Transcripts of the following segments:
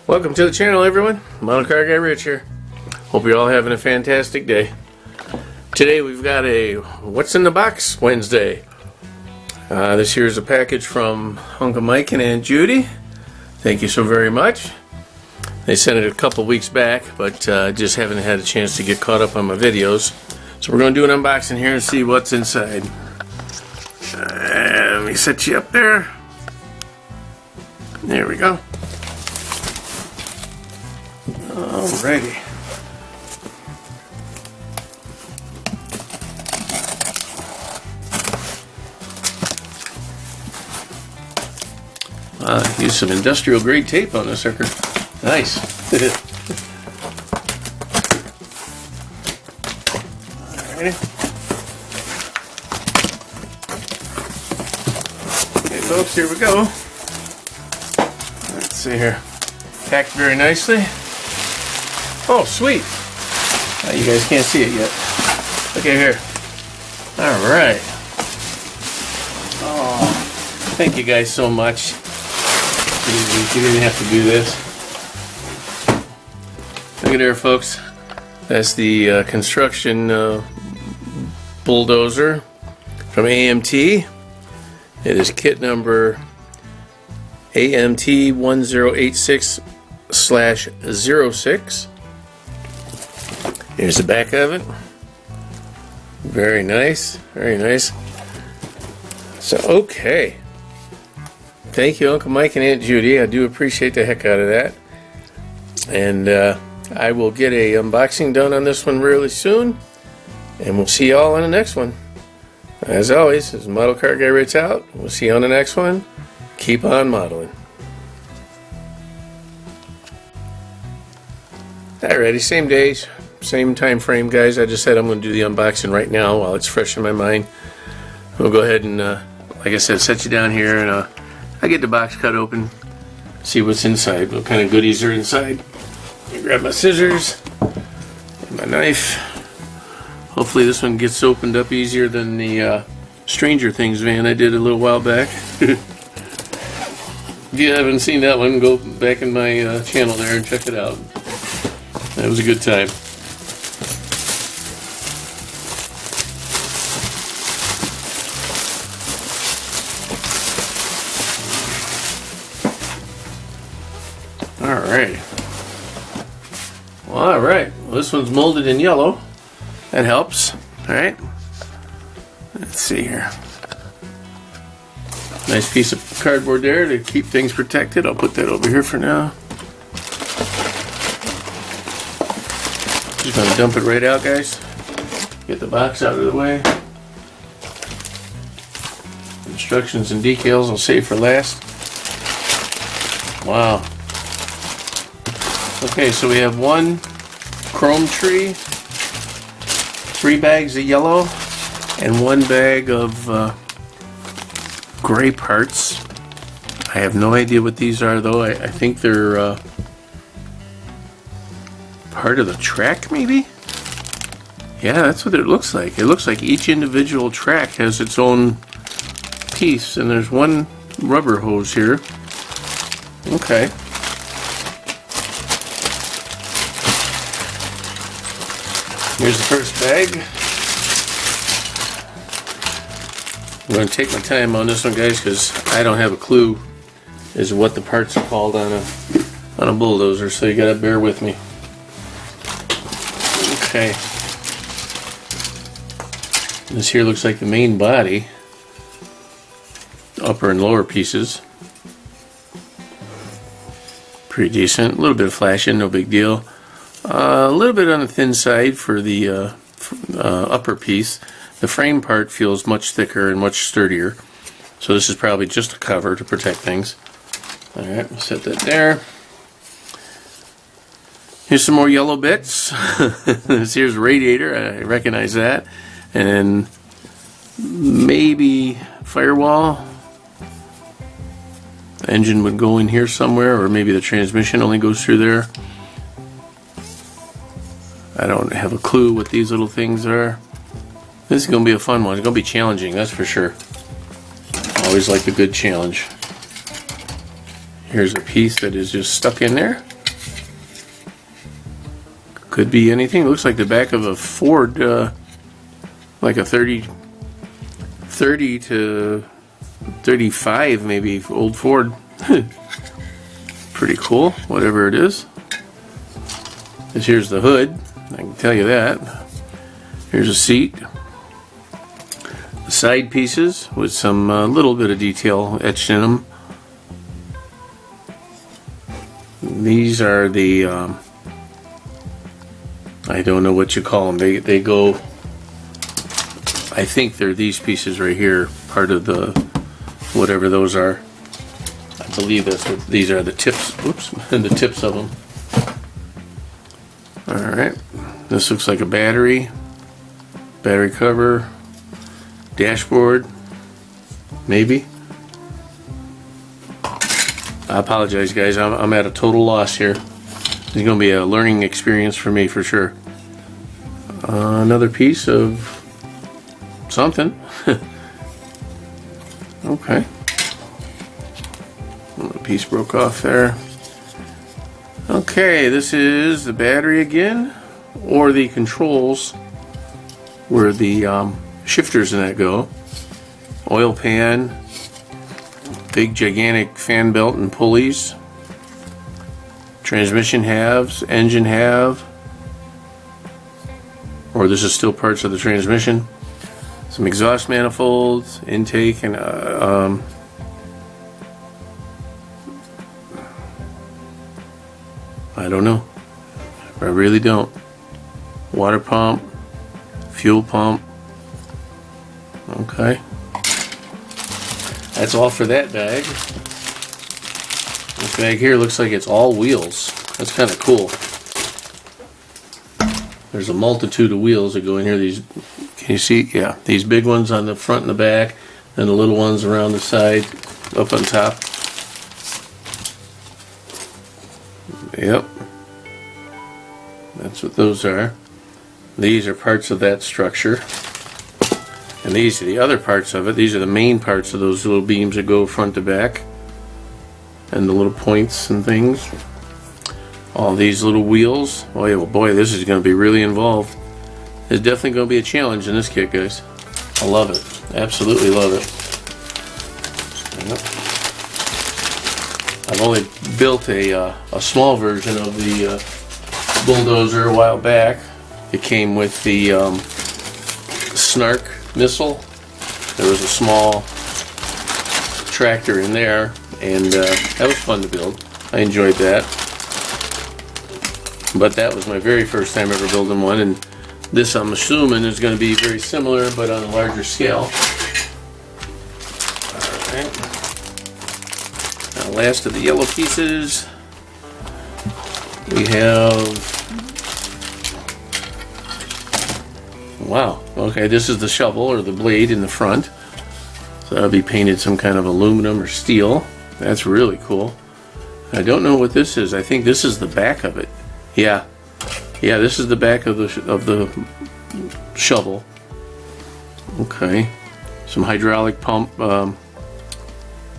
Welcome to the channel, everyone. Model Car Guy Rich here. Hope you're all having a fantastic day. Today we've got a What's in the Box Wednesday. This here is a package from Uncle Mike and Aunt Judy. Thank you so very much. They sent it a couple weeks back, but just haven't had a chance to get caught up on my videos. So we're going to do an unboxing here and see what's inside. Let me set you up there. There we go. Alrighty. Use some industrial grade tape on this sucker. Nice. Alrighty. Okay, folks, here we go. Let's see here. Packed very nicely. Oh, sweet. You guys can't see it yet. Okay, here. Alright. Oh, thank you guys so much. You didn't have to do this. Look at there, folks. That's the construction bulldozer from AMT. It is kit number AMT 1086/06. Here's the back of it. Very nice, very nice. So, okay. Thank you, Uncle Mike and Aunt Judy. I do appreciate the heck out of that. And I will get a unboxing done on this one really soon. And we'll see y'all on the next one. As always, this is Model Car Guy Rich out. We'll see you on the next one. Keep on modeling. Alrighty, same days, same time frame, guys. I just said I'm going to do the unboxing right now while it's fresh in my mind. We'll go ahead and, like I said, set you down here, and I get the box cut open, see what's inside, what kind of goodies are inside. I grab my scissors and my knife. Hopefully this one gets opened up easier than the Stranger Things van I did a little while back. If you haven't seen that one, go back in my channel there and check it out. That was a good time. Alright. Well, alright. Well, this one's molded in yellow. That helps. Alright. Let's see here. Nice piece of cardboard there to keep things protected. I'll put that over here for now. Just gonna dump it right out, guys. Get the box out of the way. Instructions and decals I'll save for last. Wow. Okay, so we have one chrome tree, 3 bags of yellow, and 1 bag of gray parts. I have no idea what these are, though. I think they're part of the track, maybe? Yeah, that's what it looks like. It looks like each individual track has its own piece, and there's one rubber hose here. Okay. Here's the first bag. I'm going to take my time on this one, guys, because I don't have a clue as to what the parts are called on a bulldozer, so you got to bear with me. Okay. This here looks like the main body. Upper and lower pieces. Pretty decent. A little bit of flashing, no big deal. A little bit on the thin side for the upper piece. The frame part feels much thicker and much sturdier. So this is probably just a cover to protect things. Alright, we'll set that there. Here's some more yellow bits. This here's a radiator, I recognize that. And maybe firewall. The engine would go in here somewhere, or maybe the transmission only goes through there. I don't have a clue what these little things are. This is going to be a fun one. It's going to be challenging, that's for sure. Always like a good challenge. Here's a piece that is just stuck in there. Could be anything. Looks like the back of a Ford, like a 30 to 35 maybe, old Ford. Pretty cool, whatever it is. Here's the hood, I can tell you that. Here's a seat. The side pieces with some little bit of detail etched in them. These are the, I don't know what you call them. They go, I think they're these pieces right here, part of the, whatever those are. I believe that's what these are, the tips, oops, the tips of them. Alright, this looks like a battery cover, dashboard, maybe. I apologize, guys, I'm at a total loss here. It's going to be a learning experience for me for sure. Another piece of something. Okay. A piece broke off there. Okay, this is the battery again, or the controls where the shifters in that go. Oil pan, big gigantic fan belt and pulleys. Transmission halves, engine halve, or this is still parts of the transmission. Some exhaust manifolds, intake, and I don't know. I really don't. Water pump, fuel pump. Okay. That's all for that bag. This bag here looks like it's all wheels. That's kind of cool. There's a multitude of wheels that go in here. These, can you see? Yeah, these big ones on the front and the back, and the little ones around the side, up on top. Yep. That's what those are. These are parts of that structure. And these are the other parts of it. These are the main parts of those little beams that go front to back. And the little points and things. All these little wheels. Oh yeah, well boy, this is going to be really involved. There's definitely going to be a challenge in this kit, guys. I love it. Absolutely love it. Yep. I've only built a small version of the bulldozer a while back. It came with the Snark missile. There was a small tractor in there, and that was fun to build. I enjoyed that. But that was my very first time ever building one, and this I'm assuming is going to be very similar but on a larger scale. Alright. Now last of the yellow pieces, we have, wow, okay, this is the shovel or the blade in the front. So that'll be painted some kind of aluminum or steel. That's really cool. I don't know what this is. I think this is the back of it. Yeah, this is the back of the shovel. Okay, some hydraulic pump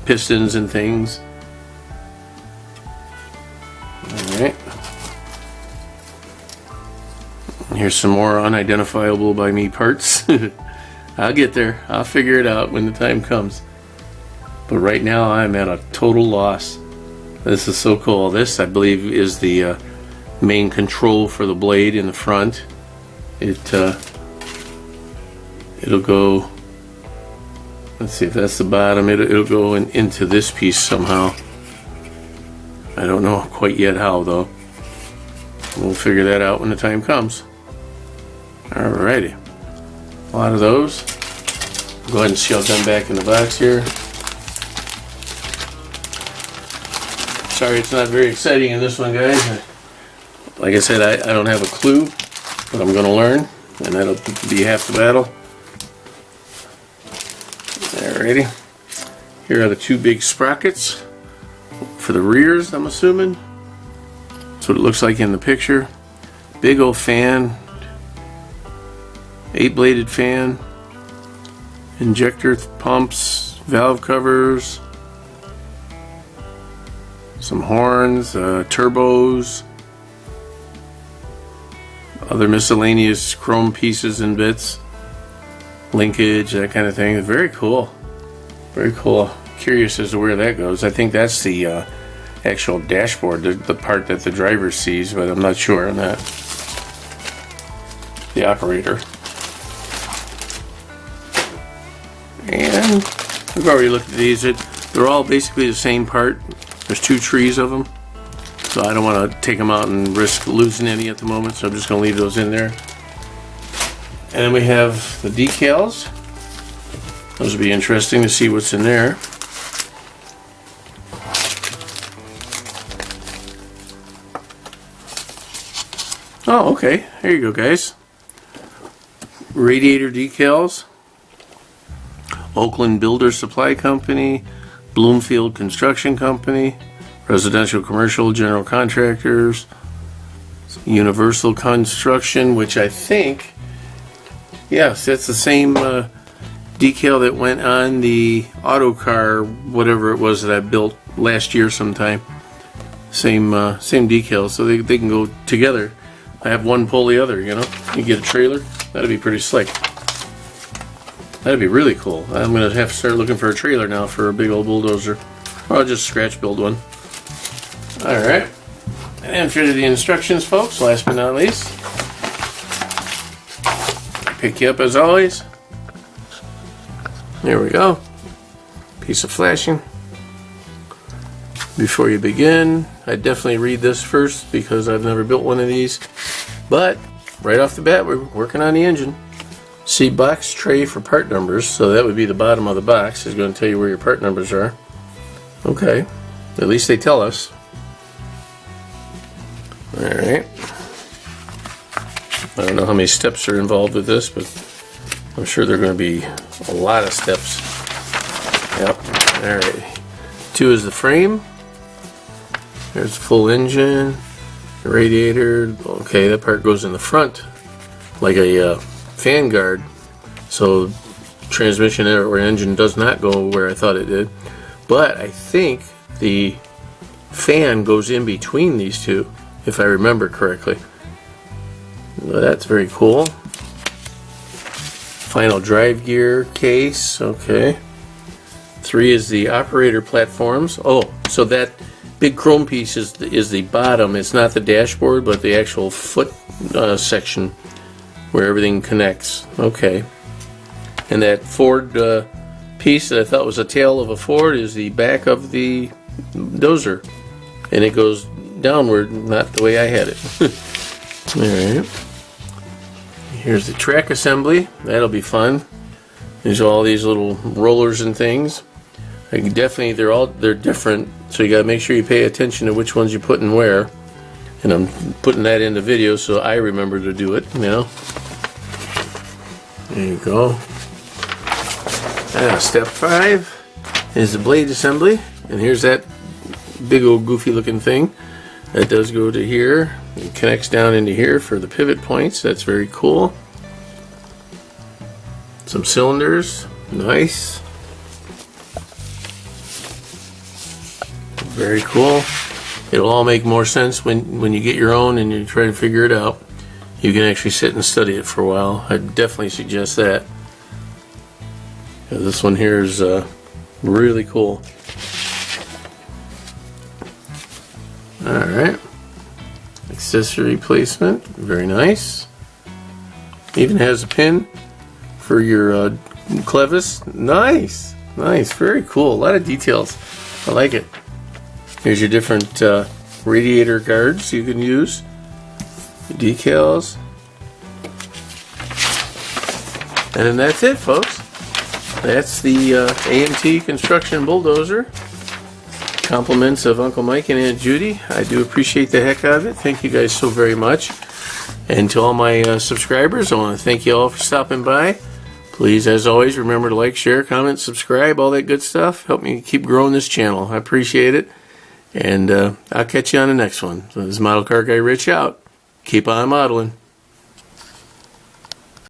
pistons and things. All right. Here's some more unidentifiable by me parts. I'll get there. I'll figure it out when the time comes. But right now I'm at a total loss. This is so cool. This, I believe, is the main control for the blade in the front. It'll go, let's see if that's the bottom. It'll go into this piece somehow. I don't know quite yet how though. We'll figure that out when the time comes. Alrighty, a lot of those. Go ahead and shove them back in the box here. Sorry it's not very exciting in this one, guys. Like I said, I don't have a clue, but I'm going to learn, and that'll be half the battle. Alrighty. Here are the two big sprockets for the rears, I'm assuming. That's what it looks like in the picture. Big old fan. 8-bladed fan. Injector pumps, valve covers. Some horns, turbos. other miscellaneous chrome pieces and bits, linkage, that kind of thing. Very cool. Very cool. Curious as to where that goes. I think that's the actual dashboard, the part that the driver sees, but I'm not sure on that. The operator. And we've already looked at these. They're all basically the same part. There's 2 trees of them. So I don't want to take them out and risk losing any at the moment, so I'm just going to leave those in there. And then we have the decals. Those will be interesting to see what's in there. Oh, okay. There you go, guys. Radiator decals. Oakland Builder Supply Company. Bloomfield Construction Company. Residential, commercial, general contractors, Universal Construction, which I think, yes, that's the same decal that went on the auto car, whatever it was that I built last year sometime. Same decal, so they can go together. I have one pull the other, you know. You get a trailer, that'd be pretty slick. That'd be really cool. I'm gonna have to start looking for a trailer now for a big old bulldozer. Or I'll just scratch build one. Alright, and for the instructions, folks, last but not least, pick you up as always. There we go. Piece of flashing. Before you begin, I definitely read this first because I've never built one of these. But, right off the bat, we're working on the engine. See box tray for part numbers, so that would be the bottom of the box. It's going to tell you where your part numbers are. Okay, at least they tell us. Alright. I don't know how many steps are involved with this, but I'm sure there are going to be a lot of steps. Yep. Alright. 2 is the frame. There's the full engine. The radiator. Okay, that part goes in the front like a fan guard. So transmission or engine does not go where I thought it did. But I think the fan goes in between these two, if I remember correctly. Well, that's very cool. Final drive gear case. Okay. 3 is the operator platforms. Oh, so that big chrome piece is the bottom. It's not the dashboard, but the actual foot section where everything connects. Okay. And that Ford piece that I thought was a tail of a Ford is the back of the dozer. And it goes downward, not the way I had it. Alright. Here's the track assembly. That'll be fun. There's all these little rollers and things. Definitely, they're different, so you got to make sure you pay attention to which ones you put in where. And I'm putting that in the video so I remember to do it. You know. There you go. Step 5 is the blade assembly, and here's that big old goofy looking thing that does go to here. It connects down into here for the pivot points. That's very cool. Some cylinders. Nice. Very cool. It'll all make more sense when you get your own and you try to figure it out. You can actually sit and study it for a while. I definitely suggest that. This one here is really cool. Alright. Accessory placement. Very nice. Even has a pin for your clevis. Nice. Nice. Very cool. A lot of details. I like it. Here's your different radiator guards you can use. Decals. And then that's it, folks. That's the AMT construction bulldozer. Compliments of Uncle Mike and Aunt Judy. I do appreciate the heck out of it. Thank you guys so very much. And to all my subscribers, I want to thank you all for stopping by. Please, as always, remember to like, share, comment, subscribe, all that good stuff. Help me keep growing this channel. I appreciate it. And I'll catch you on the next one. So this is Model Car Guy Rich out. Keep on modeling.